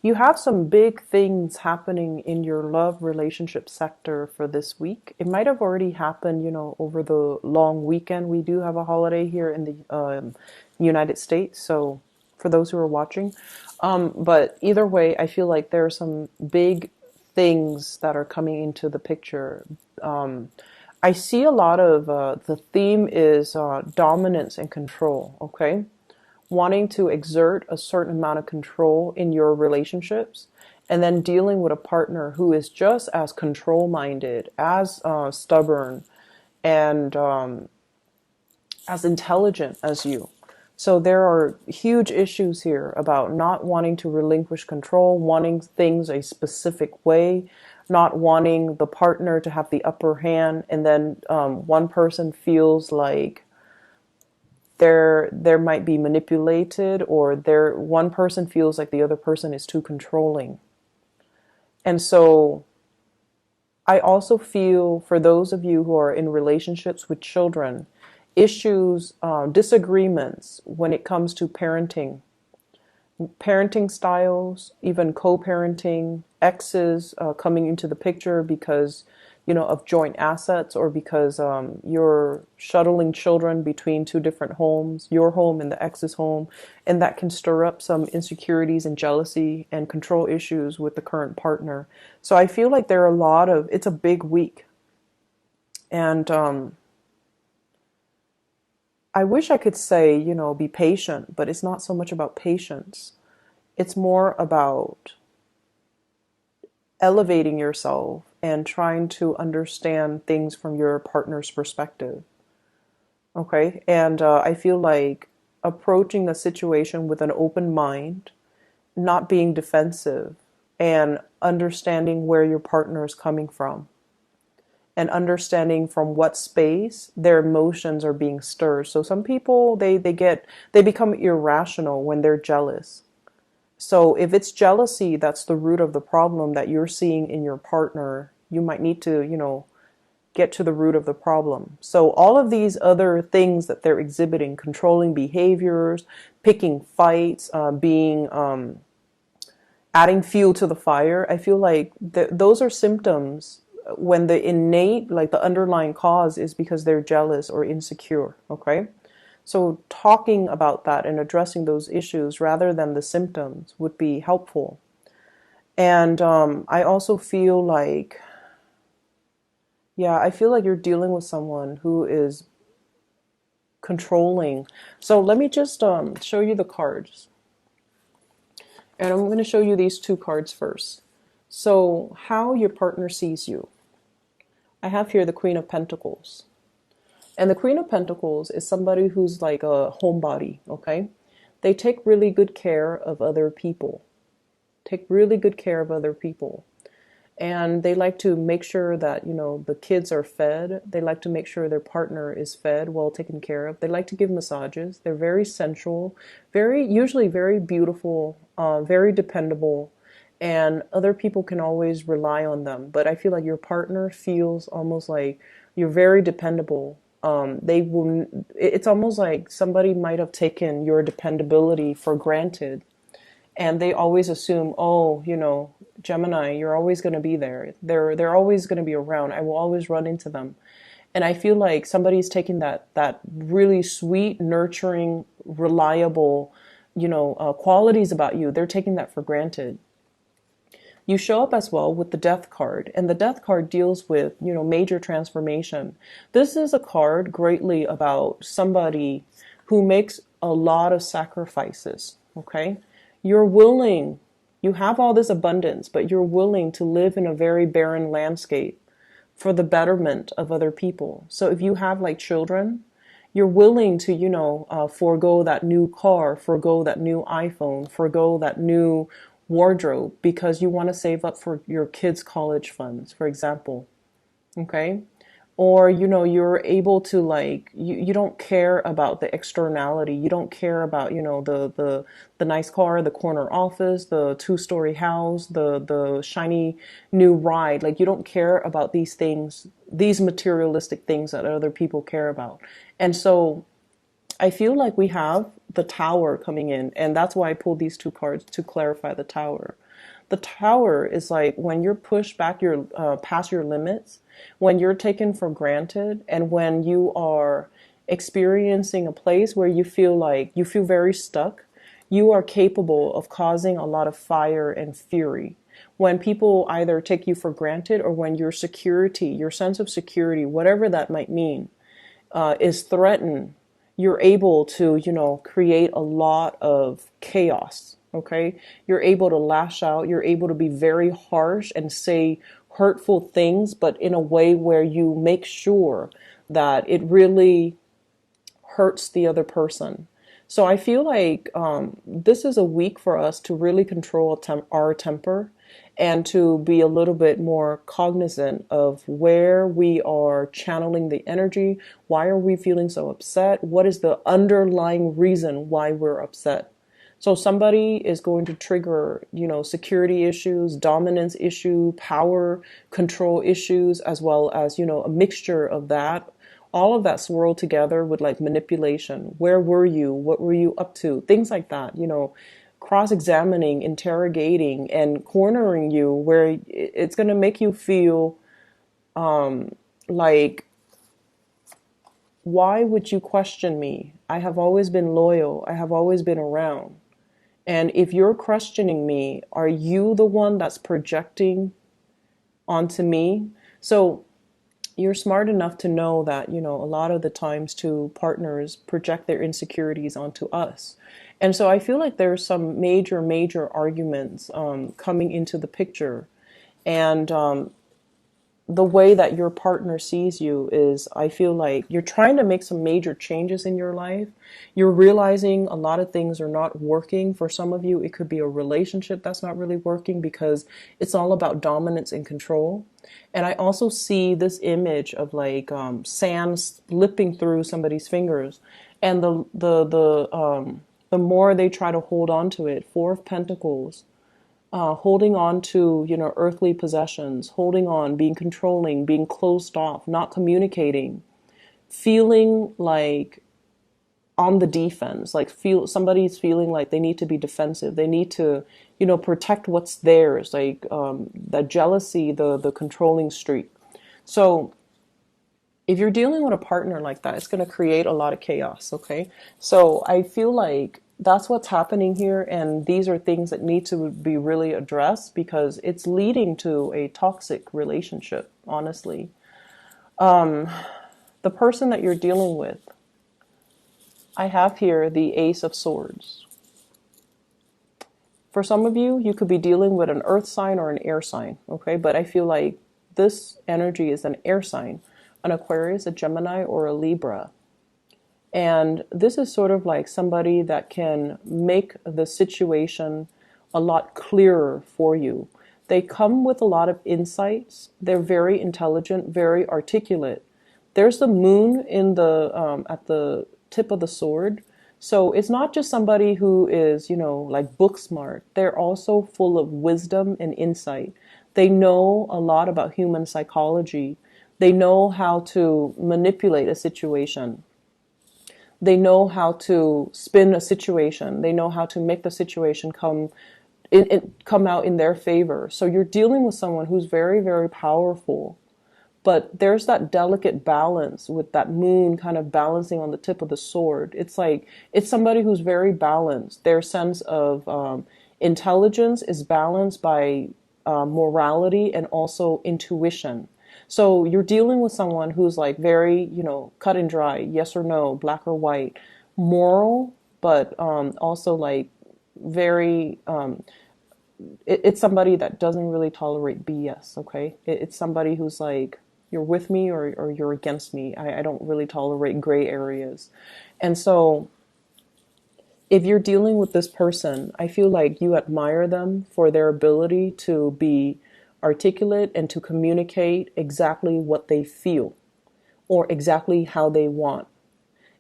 You have some big things happening in your love relationship sector for this week. It might have already happened, over the long weekend. We do have a holiday here in the United States, so for those who are watching. But either way, I feel like there are some big things that are coming into the picture. I see a lot of the theme is dominance and control, okay? Wanting to exert a certain amount of control in your relationships, and then dealing with a partner who is just as control minded, as stubborn, and as intelligent as you. So there are huge issues here about not wanting to relinquish control, wanting things a specific way, not wanting the partner to have the upper hand, and then one person feels like there might be manipulated, or there one person feels like the other person is too controlling. And so I also feel for those of you who are in relationships with children, issues, disagreements when it comes to parenting styles, even co-parenting, exes coming into the picture because of joint assets, or because you're shuttling children between two different homes, your home and the ex's home, and that can stir up some insecurities and jealousy and control issues with the current partner. So I feel like there are a lot of, it's a big week, and I wish I could say, be patient, but it's not so much about patience. It's more about elevating yourself and trying to understand things from your partner's perspective. Okay. And I feel like approaching a situation with an open mind, not being defensive, and understanding where your partner is coming from, and understanding from what space their emotions are being stirred. So some people, they become irrational when they're jealous. So if it's jealousy, that's the root of the problem that you're seeing in your partner, you might need to, get to the root of the problem. So all of these other things that they're exhibiting, controlling behaviors, picking fights, being adding fuel to the fire, I feel like those are symptoms when the innate, like the underlying cause is because they're jealous or insecure, okay? So talking about that and addressing those issues rather than the symptoms would be helpful. And I also feel like, yeah, I feel like you're dealing with someone who is controlling. So let me just show you the cards. And I'm going to show you these two cards first. So how your partner sees you. I have here the Queen of Pentacles. And the Queen of Pentacles is somebody who's like a homebody, okay? They take really good care of other people. Take really good care of other people. And they like to make sure that, the kids are fed. They like to make sure their partner is fed, well taken care of. They like to give massages. They're very sensual, usually very beautiful, very dependable. And other people can always rely on them. But I feel like your partner feels almost like you're very dependable. They will. It's almost like somebody might have taken your dependability for granted, and they always assume, oh, Gemini, you're always going to be there. They're always going to be around. I will always run into them. And I feel like somebody's taking that really sweet, nurturing, reliable, qualities about you. They're taking that for granted. You show up as well with the Death card, and the Death card deals with, major transformation. This is a card greatly about somebody who makes a lot of sacrifices, okay? You're willing, you have all this abundance, but you're willing to live in a very barren landscape for the betterment of other people. So if you have like children, you're willing to, forego that new car, forego that new iPhone, forego that new wardrobe because you want to save up for your kids' college funds, for example. Okay? Or, you're able to like, you don't care about the externality. You don't care about, the nice car, the corner office, the two-story house, the shiny new ride. Like, you don't care about these things, these materialistic things that other people care about. And so I feel like we have the Tower coming in, and that's why I pulled these two cards to clarify the Tower. The Tower is like when you're pushed back your past your limits, when you're taken for granted, and when you are experiencing a place where you feel like you feel very stuck. You are capable of causing a lot of fire and fury. When people either take you for granted, or when your security, your sense of security, whatever that might mean, is threatened, you're able to, create a lot of chaos. Okay. You're able to lash out. You're able to be very harsh and say hurtful things, but in a way where you make sure that it really hurts the other person. So I feel like this is a week for us to really control our temper, and to be a little bit more cognizant of where we are channeling the energy. Why are we feeling so upset? What is the underlying reason why we're upset? So somebody is going to trigger, security issues, dominance issue, power control issues, as well as, a mixture of that. All of that swirled together with like manipulation. Where were you? What were you up to? Things like that, cross-examining, interrogating, and cornering you, where it's going to make you feel like, why would you question me? I have always been loyal. I have always been around. And if you're questioning me, are you the one that's projecting onto me? So you're smart enough to know that, a lot of the times too, partners project their insecurities onto us. And so I feel like there's some major arguments coming into the picture. And the way that your partner sees you is, I feel like you're trying to make some major changes in your life. You're realizing a lot of things are not working. For some of you, it could be a relationship that's not really working because it's all about dominance and control. And I also see this image of like sand slipping through somebody's fingers, and the more they try to hold on to it. Four of Pentacles. Holding on to, earthly possessions, holding on, being controlling, being closed off, not communicating, feeling like on the defense, like somebody's feeling like they need to be defensive. They need to, protect what's theirs, like the jealousy, the controlling streak. So if you're dealing with a partner like that, it's going to create a lot of chaos. Okay. So I feel like that's what's happening here. And these are things that need to be really addressed, because it's leading to a toxic relationship, honestly. The person that you're dealing with, I have here the Ace of Swords. For some of you, you could be dealing with an earth sign or an air sign. Okay. But I feel like this energy is an air sign, an Aquarius, a Gemini, or a Libra. And this is sort of like somebody that can make the situation a lot clearer for you. They come with a lot of insights. They're very intelligent, very articulate. There's the moon in the at the tip of the sword. So it's not just somebody who is, like book smart. They're also full of wisdom and insight. They know a lot about human psychology. They know how to manipulate a situation. They know how to spin a situation. They know how to make the situation come out in their favor. So you're dealing with someone who's very, very powerful. But there's that delicate balance with that moon kind of balancing on the tip of the sword. It's like, it's somebody who's very balanced. Their sense of intelligence is balanced by morality and also intuition. So you're dealing with someone who's like very, cut and dry, yes or no, black or white, moral, but also like very, it's somebody that doesn't really tolerate BS, okay? It's somebody who's like, you're with me or you're against me. I don't really tolerate gray areas. And so if you're dealing with this person, I feel like you admire them for their ability to be articulate and to communicate exactly what they feel or exactly how they want.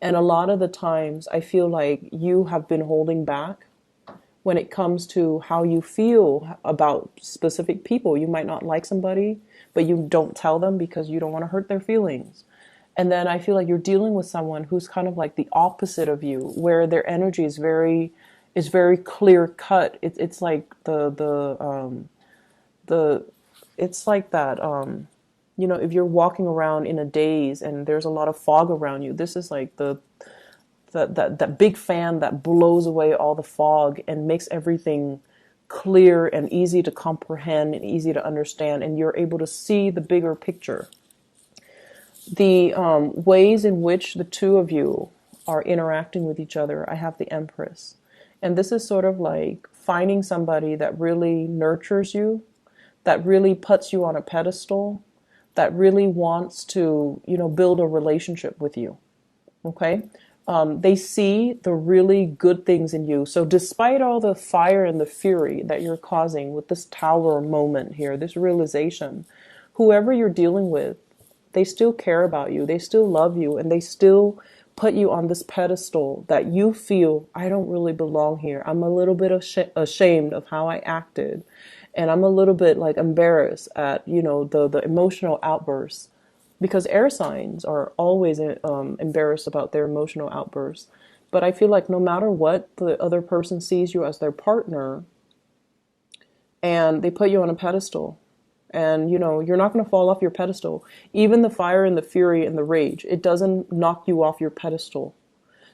And a lot of the times I feel like you have been holding back when it comes to how you feel about specific people. You might not like somebody, but you don't tell them because you don't want to hurt their feelings. And then I feel like you're dealing with someone who's kind of like the opposite of you, where their energy is very clear cut. It's like the it's like that if you're walking around in a daze and there's a lot of fog around you, this is like that big fan that blows away all the fog and makes everything clear and easy to comprehend and easy to understand, and you're able to see the bigger picture. The ways in which the two of you are interacting with each other, I have the Empress. And this is sort of like finding somebody that really nurtures you, that really puts you on a pedestal, that really wants to, build a relationship with you. Okay? They see the really good things in you. So despite all the fire and the fury that you're causing with this tower moment here, this realization, whoever you're dealing with, they still care about you. They still love you, and they still put you on this pedestal that you feel, I don't really belong here. I'm a little bit ashamed of how I acted. And I'm a little bit like embarrassed at, the emotional outbursts, because air signs are always embarrassed about their emotional outbursts. But I feel like no matter what, the other person sees you as their partner, and they put you on a pedestal. And, you're not going to fall off your pedestal. Even the fire and the fury and the rage, it doesn't knock you off your pedestal.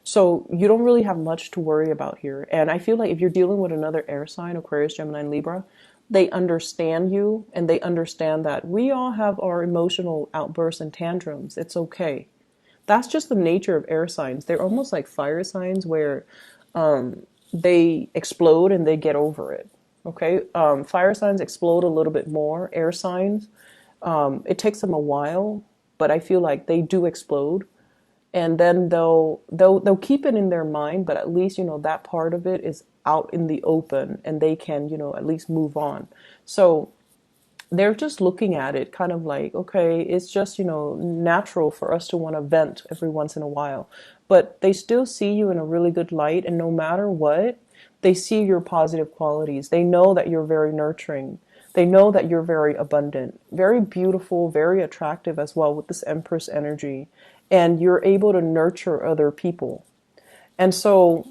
So you don't really have much to worry about here. And I feel like if you're dealing with another air sign, Aquarius, Gemini, and Libra, they understand you, and they understand that we all have our emotional outbursts and tantrums. It's okay. That's just the nature of air signs. They're almost like fire signs where they explode and they get over it. Okay, fire signs explode a little bit more. Air signs, it takes them a while, but I feel like they do explode, and then they'll keep it in their mind, but at least that part of it is out in the open, and they can at least move on. So they're just looking at it kind of like, okay, it's just natural for us to want to vent every once in a while, but they still see you in a really good light, and no matter what, they see your positive qualities. They know that you're very nurturing. They know that you're very abundant, very beautiful, very attractive as well with this Empress energy. And you're able to nurture other people. And so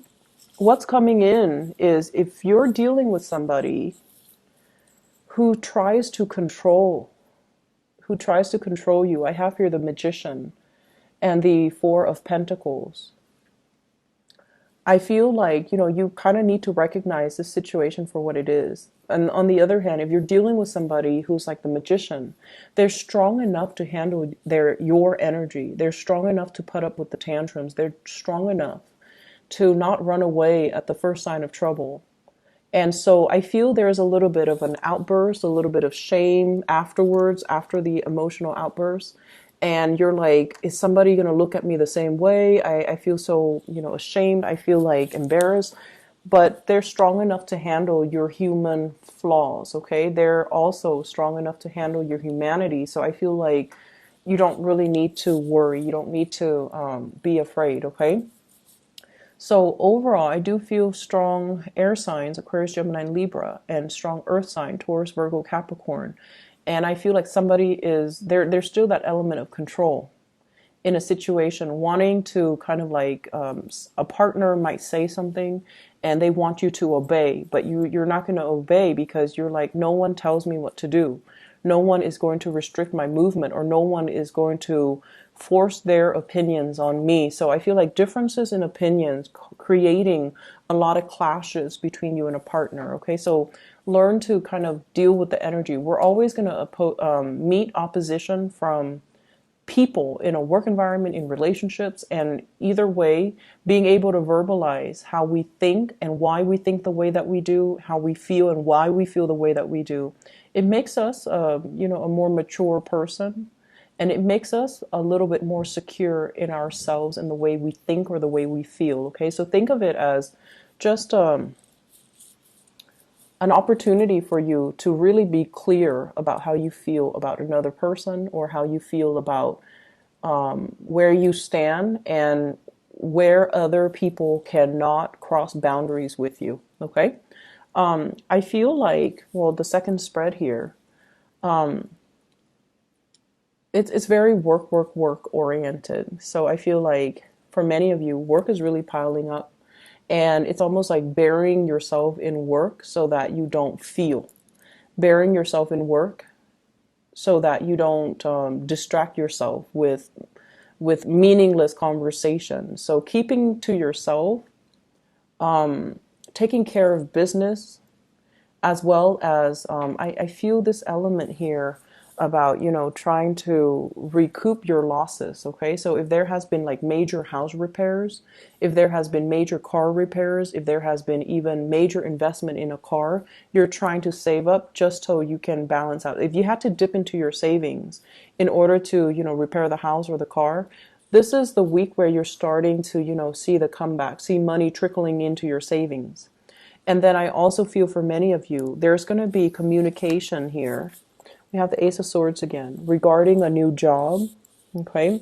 what's coming in is if you're dealing with somebody who tries to control you, I have here the Magician and the Four of Pentacles. I feel like, you kind of need to recognize the situation for what it is. And on the other hand, if you're dealing with somebody who's like the Magician, they're strong enough to handle your energy. They're strong enough to put up with the tantrums. They're strong enough to not run away at the first sign of trouble. And so I feel there's a little bit of an outburst, a little bit of shame afterwards, after the emotional outburst. And you're like, is somebody going to look at me the same way? I feel so, ashamed. I feel like embarrassed. But they're strong enough to handle your human flaws, okay? They're also strong enough to handle your humanity. So I feel like you don't really need to worry. You don't need to be afraid, okay? So overall, I do feel strong air signs, Aquarius, Gemini, and Libra, and strong earth sign, Taurus, Virgo, Capricorn. And I feel like somebody is, there's still that element of control in a situation, wanting to kind of like, a partner might say something and they want you to obey, but you're not going to obey because you're like, no one tells me what to do. No one is going to restrict my movement, or no one is going to force their opinions on me. So I feel like differences in opinions creating a lot of clashes between you and a partner. Okay, so learn to kind of deal with the energy. We're always going to meet opposition from people in a work environment, in relationships, and either way, being able to verbalize how we think and why we think the way that we do, how we feel and why we feel the way that we do. It makes us, a more mature person, and it makes us a little bit more secure in ourselves and the way we think or the way we feel. Okay, so think of it as just an opportunity for you to really be clear about how you feel about another person, or how you feel about where you stand and where other people cannot cross boundaries with you. Okay, I feel like, well, the second spread here, it's very work oriented. So I feel like for many of you, work is really piling up, and it's almost like burying yourself in work so that you don't feel, burying yourself in work so that you don't distract yourself with meaningless conversations. So keeping to yourself, taking care of business, as well as I feel this element here about, you know, trying to recoup your losses. Okay, so if there has been like major house repairs, if there has been major car repairs, if there has been even major investment in a car, you're trying to save up just so you can balance out. If you had to dip into your savings in order to, you know, repair the house or the car, this is the week where you're starting to, you know, see the comeback, see money trickling into your savings. And then I also feel for many of you, there's going to be communication here. We have the Ace of Swords again regarding a new job, okay?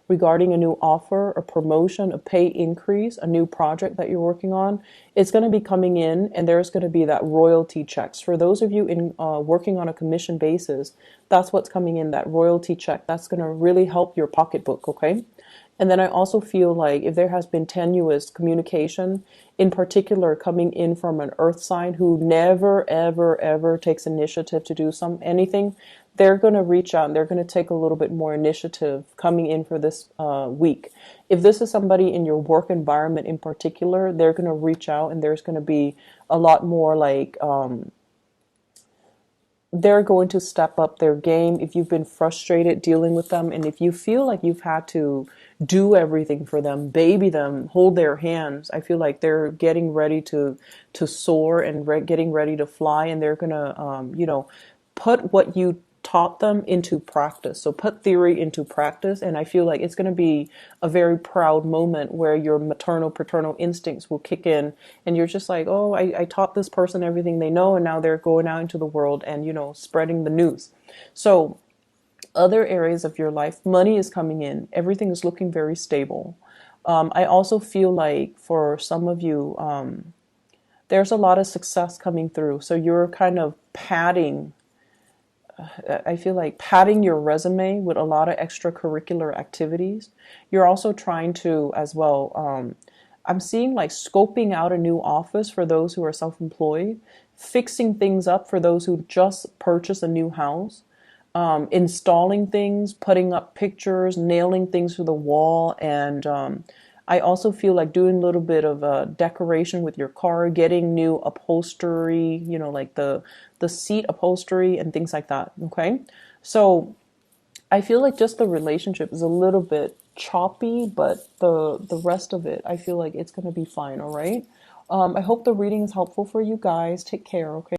Regarding a new offer, a promotion, a pay increase, a new project that you're working on. It's going to be coming in, and there's going to be that royalty checks. For those of you in working on a commission basis, that's what's coming in, that royalty check. That's going to really help your pocketbook, okay? And then I also feel like if there has been tenuous communication, in particular coming in from an earth sign who never, ever, ever takes initiative to do anything, they're going to reach out and they're going to take a little bit more initiative coming in for this week. If this is somebody in your work environment in particular, they're going to reach out and there's going to be a lot more like they're going to step up their game if you've been frustrated dealing with them, and if you feel like you've had to do everything for them, baby them, hold their hands. I feel like they're getting ready to soar and getting ready to fly, and they're gonna you know, put what you taught them into practice. So put theory into practice, and I feel like it's going to be a very proud moment where your maternal paternal instincts will kick in, and you're just like, oh, I taught this person everything they know, and now they're going out into the world and, you know, spreading the news. So other areas of your life, money is coming in, everything is looking very stable. I also feel like for some of you, there's a lot of success coming through, so you're kind of padding, I feel like padding your resume with a lot of extracurricular activities. You're also trying to, as well, I'm seeing like scoping out a new office for those who are self-employed, fixing things up for those who just purchased a new house, installing things, putting up pictures, nailing things to the wall, and I also feel like doing a little bit of decoration with your car, getting new upholstery, you know, like the seat upholstery and things like that. Okay, so I feel like just the relationship is a little bit choppy, but the rest of it, I feel like it's gonna be fine. All right. I hope the reading is helpful for you guys. Take care. Okay.